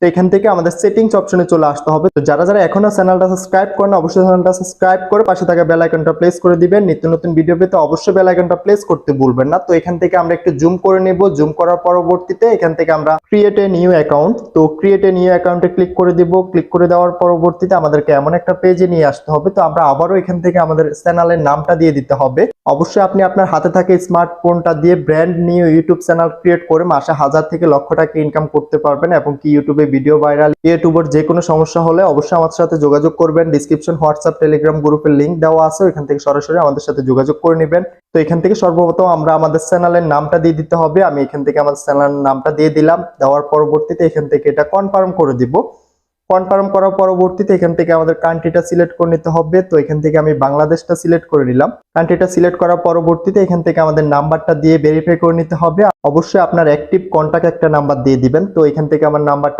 তো এখান থেকে আমাদের সেটিংস অপশনে চলে আসতে হবে। তো যারা যারা এখনো চ্যানেলটা সাবস্ক্রাইব করেন অবশ্যই চ্যানেলটা সাবস্ক্রাইব করে পাশে থাকা বেল আইকনটা প্রেস করে দিবেন। নিত্য নতুন ভিডিও পেতে অবশ্যই বেল আইকনটা প্রেস করতে ভুলবেন না। তো এখান থেকে আমরা একটু জুম করে নেব। জুম করার পরবর্তীতে এখান থেকে আমরা ক্রিয়েট এ নিউ অ্যাকাউন্ট, তো ক্রিয়েট এ নিউ অ্যাকাউন্টে ক্লিক করে দিব। ক্লিক করে দেওয়ার পরবর্তীতে আমাদেরকে এমন একটা পেজে নিয়ে আসতে হবে। তো আমরা আবারও এখান থেকে আমাদের চ্যানেলের নামটা দিয়ে দিতে হবে। অবশ্যই আপনি আপনার হাতে থাকা স্মার্টফোনটা দিয়ে brand new YouTube channel create করে মাসে 1000 থেকে লক্ষ টাকা ইনকাম করতে পারবেন এবং কি ইউটিউবে ভিডিও ভাইরাল, ইউটিউবের যে কোনো সমস্যা হলে অবশ্যই আমাদের সাথে যোগাযোগ করবেন। ডিসক্রিপশন হোয়াটসঅ্যাপ টেলিগ্রাম গ্রুপের লিংক দেওয়া আছে, এখান থেকে সরাসরি আমাদের সাথে যোগাযোগ করে নেবেন। তো এখান থেকে সর্বপ্রথম আমরা আমাদের চ্যানেলের নামটা দিয়ে দিতে হবে। আমি এখান থেকে আমাদের চ্যানেলের নামটা দিয়ে দিলাম। দেওয়ার পরবর্তীতে এখান থেকে এটা কনফার্ম করে দিব। কনফার্ম করার পরবর্তীতে এখান থেকে আমাদের কান্ট্রিটা সিলেক্ট করে নিতে হবে। তো এখান থেকে আমি বাংলাদেশটা সিলেক্ট করে নিলাম। কান্ট্রিটা সিলেক্ট করার পরবর্তীতে এখান থেকে আমাদের নাম্বারটা দিয়ে ভেরিফাই করে নিতে হবে। অবশ্যই আপনার অ্যাক্টিভ কন্টাক্ট একটা নাম্বার দিয়ে দিবেন। তো এখান থেকে আমার নাম্বারটা